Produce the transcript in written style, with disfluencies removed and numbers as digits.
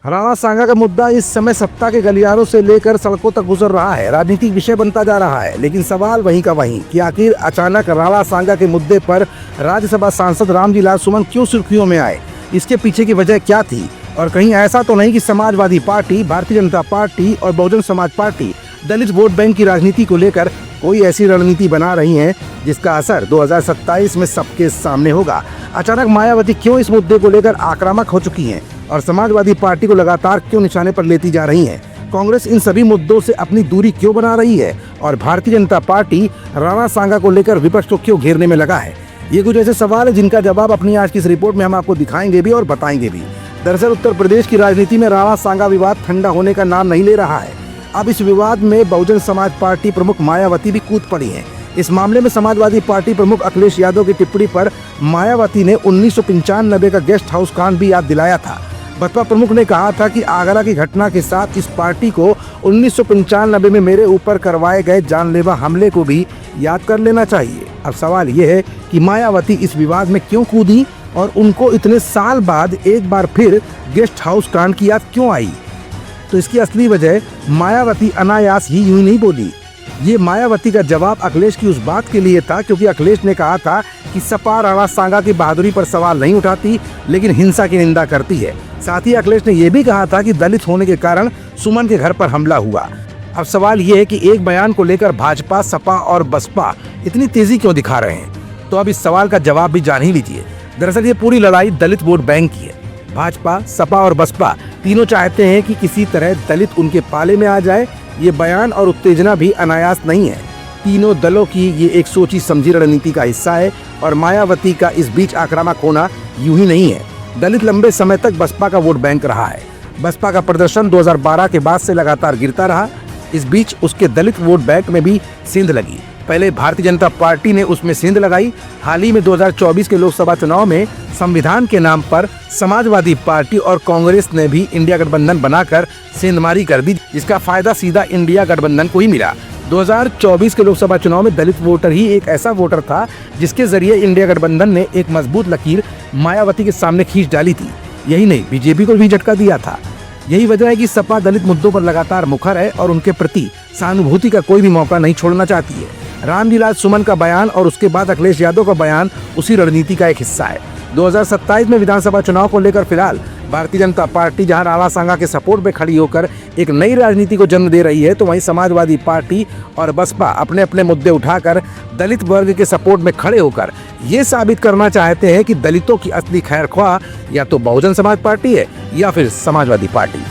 राणा सांगा का मुद्दा इस समय सत्ता के गलियारों से लेकर सड़कों तक गुजर रहा है, राजनीतिक विषय बनता जा रहा है। लेकिन सवाल वहीं का वहीं कि आखिर अचानक राणा सांगा के मुद्दे पर राज्यसभा सांसद रामजी लाल सुमन क्यों सुर्खियों में आए, इसके पीछे की वजह क्या थी। और कहीं ऐसा तो नहीं कि समाजवादी पार्टी, भारतीय जनता पार्टी और बहुजन समाज पार्टी दलित वोट बैंक की राजनीति को लेकर कोई ऐसी रणनीति बना रही हैं जिसका असर 2027 में सबके सामने होगा। अचानक मायावती क्यों इस मुद्दे को लेकर आक्रामक हो चुकी हैं और समाजवादी पार्टी को लगातार क्यों निशाने पर लेती जा रही हैं। कांग्रेस इन सभी मुद्दों से अपनी दूरी क्यों बना रही है और भारतीय जनता पार्टी राणा सांगा को लेकर विपक्ष को क्यों घेरने में लगा है। ये कुछ ऐसे सवाल है जिनका जवाब अपनी आज की इस रिपोर्ट में हम आपको दिखाएंगे भी और बताएंगे भी। दरअसल उत्तर प्रदेश की राजनीति में राणा सांगा विवाद ठंडा होने का नाम नहीं ले रहा है। अब इस विवाद में बहुजन समाज पार्टी प्रमुख मायावती भी कूद पड़ी हैं। इस मामले में समाजवादी पार्टी प्रमुख अखिलेश यादव की टिप्पणी पर मायावती ने 1995 का गेस्ट हाउस कांड भी याद दिलाया था। बसपा प्रमुख ने कहा था कि आगरा की घटना के साथ इस पार्टी को 1995 में मेरे ऊपर करवाए गए जानलेवा हमले को भी याद कर लेना चाहिए। अब सवाल ये है कि मायावती इस विवाद में क्यों कूदी और उनको इतने साल बाद एक बार फिर गेस्ट हाउस कांड की याद क्यों आई। तो इसकी असली वजह मायावती अनायास ही यूं नहीं बोली। ये मायावती का जवाब अखिलेश की उस बात के लिए था क्योंकि अखिलेश ने कहा था कि सपा राणा सांगा की बहादुरी पर सवाल नहीं उठाती लेकिन हिंसा की निंदा करती है। साथ ही अखिलेश ने यह भी कहा था कि दलित होने के कारण सुमन के घर पर हमला हुआ। अब सवाल ये है कि एक बयान को लेकर भाजपा, सपा और बसपा इतनी तेजी क्यों दिखा रहे हैं। तो अब इस सवाल का जवाब भी जान ही लीजिए। दरअसल ये पूरी लड़ाई दलित वोट बैंक की है। भाजपा, सपा और बसपा तीनों चाहते हैं कि किसी तरह दलित उनके पाले में आ जाए। ये बयान और उत्तेजना भी अनायास नहीं है। तीनों दलों की ये एक सोची समझी रणनीति का हिस्सा है और मायावती का इस बीच आक्रामक होना यूं ही नहीं है। दलित लंबे समय तक बसपा का वोट बैंक रहा है। बसपा का प्रदर्शन 2012 के बाद से लगातार गिरता रहा। इस बीच उसके दलित वोट बैंक में भी सेंध लगी। पहले भारतीय जनता पार्टी ने उसमें सेंध लगाई। हाल ही में 2024 के लोकसभा चुनाव में संविधान के नाम पर समाजवादी पार्टी और कांग्रेस ने भी इंडिया गठबंधन बनाकर सेंधमारी कर दी, जिसका फायदा सीधा इंडिया गठबंधन को ही मिला। 2024 के लोकसभा चुनाव में दलित वोटर ही एक ऐसा वोटर था जिसके जरिए इंडिया गठबंधन ने एक मजबूत लकीर मायावती के सामने खींच डाली थी। यही नहीं, बीजेपी को भी झटका दिया था। यही वजह है कि सपा दलित मुद्दों पर लगातार मुखर है और उनके प्रति सहानुभूति का कोई भी मौका नहीं छोड़ना चाहती है। रामजी लाल सुमन का बयान और उसके बाद अखिलेश यादव का बयान उसी रणनीति का एक हिस्सा है। 2027 में विधानसभा चुनाव को लेकर फिलहाल भारतीय जनता पार्टी जहां राणा सांगा के सपोर्ट में खड़ी होकर एक नई राजनीति को जन्म दे रही है, तो वहीं समाजवादी पार्टी और बसपा अपने अपने मुद्दे उठाकर दलित वर्ग के सपोर्ट में खड़े होकर ये साबित करना चाहते हैं कि दलितों की असली खैर ख्वाह या तो बहुजन समाज पार्टी है या फिर समाजवादी पार्टी।